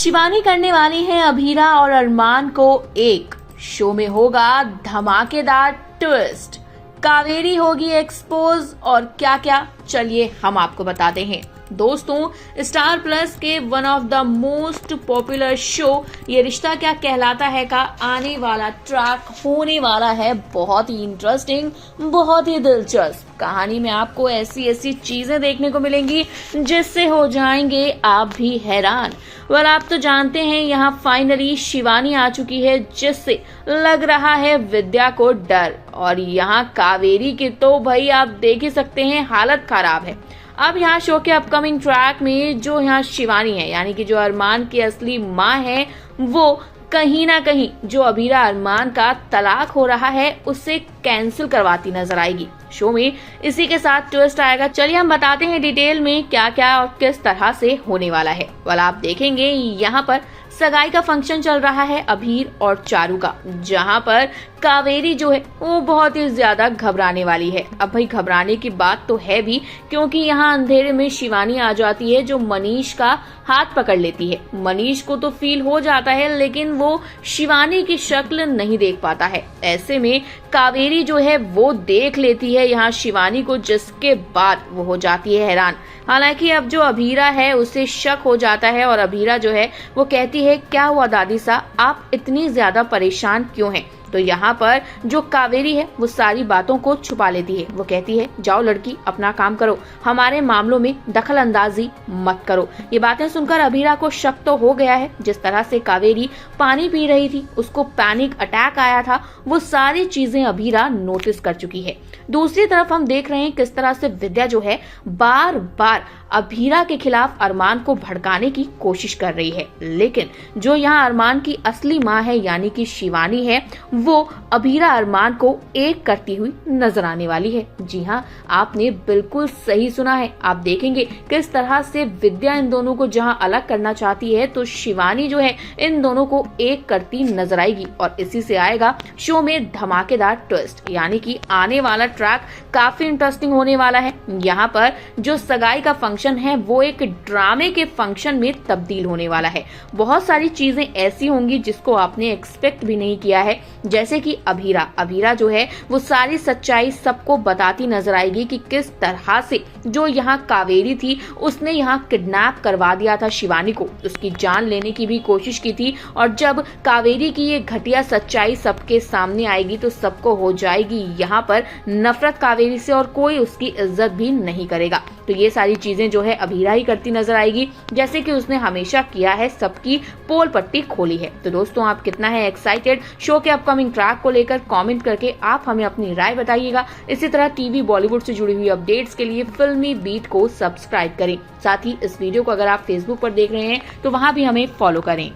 शिवानी करने वाली है अभीरा और अरमान को एक। शो में होगा धमाकेदार ट्विस्ट, कावेरी होगी एक्सपोज और क्या क्या, चलिए हम आपको बताते हैं। दोस्तों, स्टार प्लस के one of the most popular show ये रिश्ता क्या कहलाता है का आने वाला ट्रैक होने वाला है बहुत ही इंटरेस्टिंग, बहुत ही दिलचस्प। कहानी में आपको ऐसी ऐसी चीजें देखने को मिलेंगी जिससे हो जाएंगे आप भी हैरान। आप तो जानते हैं यहाँ फाइनली शिवानी आ चुकी है, जिससे लग रहा है विद्या को डर, और यहाँ कावेरी की तो भाई आप देख ही सकते हैं हालत खराब है। अब यहाँ शो के अपकमिंग ट्रैक में जो यहाँ शिवानी है, यानी कि जो अरमान की असली माँ है, वो कहीं ना कहीं जो अभीरा अरमान का तलाक हो रहा है उसे कैंसिल करवाती नजर आएगी। शो में इसी के साथ ट्विस्ट आएगा। चलिए हम बताते हैं डिटेल में क्या क्या और किस तरह से होने वाला है। आप देखेंगे यहाँ पर सगाई का फंक्शन चल रहा है अभीर और चारू का, जहाँ पर कावेरी जो है वो बहुत ही ज्यादा घबराने वाली है। अब भाई घबराने की बात तो है भी, क्योंकि यहाँ अंधेरे में शिवानी आ जाती है जो मनीष का हाथ पकड़ लेती है। मनीष को तो फील हो जाता है, लेकिन वो शिवानी की शक्ल नहीं देख पाता है। ऐसे में कावेरी जो है वो देख लेती है यहाँ शिवानी को, जिसके बाद वो हो जाती है हैरान। हालांकि अब जो अभीरा है उसे शक हो जाता है, और अभीरा जो है वो कहती है, क्या हुआ दादी सा, आप इतनी ज्यादा परेशान क्यों हैं? तो यहाँ पर जो कावेरी है वो सारी बातों को छुपा लेती है। वो कहती है, जाओ लड़की अपना काम करो, हमारे मामलों में दखल अंदाजी मत करो। ये बातें सुनकर अभीरा को शक तो हो गया है। जिस तरह से कावेरी पानी पी रही थी, उसको पैनिक अटैक आया था, वो सारी चीजें अभीरा नोटिस कर चुकी है। दूसरी तरफ हम देख रहे हैं किस तरह से विद्या जो है बार बार अभीरा के खिलाफ अरमान को भड़काने की कोशिश कर रही है, लेकिन जो यहाँ अरमान की असली माँ है यानी कि शिवानी है, वो अभीरा अरमान को एक करती हुई नजर आने वाली है। जी हाँ, आपने बिल्कुल सही सुना है। आप देखेंगे किस तरह से विद्या इन दोनों को जहाँ अलग करना चाहती है, तो शिवानी जो है इन दोनों को एक करती नजर आएगी, और इसी से आएगा शो में धमाकेदार ट्विस्ट, यानी कि आने वाला ट्रैक काफी इंटरेस्टिंग होने वाला है। यहाँ पर जो सगाई का फंक्शन है वो एक ड्रामे के फंक्शन में तब्दील होने वाला है। बहुत सारी चीजें ऐसी होंगी जिसको आपने एक्सपेक्ट भी नहीं किया है, जैसे कि अभीरा जो है वो सारी सच्चाई सबको बताती नजर आएगी कि किस तरह से जो यहाँ कावेरी थी उसने यहाँ किडनैप करवा दिया था शिवानी को, उसकी जान लेने की भी कोशिश की थी। और जब कावेरी की ये घटिया सच्चाई सबके सामने आएगी तो सबको हो जाएगी यहाँ पर नफरत कावेरी से, और कोई उसकी इज्जत भी नहीं करेगा। तो ये सारी चीजें जो है अभीरा ही करती नजर आएगी, जैसे कि उसने हमेशा किया है, सबकी पोल पट्टी खोली है। तो दोस्तों, आप कितना है एक्साइटेड शो के अपकमिंग ट्रैक को लेकर, कमेंट करके आप हमें अपनी राय बताइएगा। इसी तरह टीवी बॉलीवुड से जुड़ी हुई अपडेट्स के लिए फिल्मी बीट को सब्सक्राइब करें। साथ ही इस वीडियो को अगर आप फेसबुक पर देख रहे हैं तो वहां भी हमें फॉलो करें।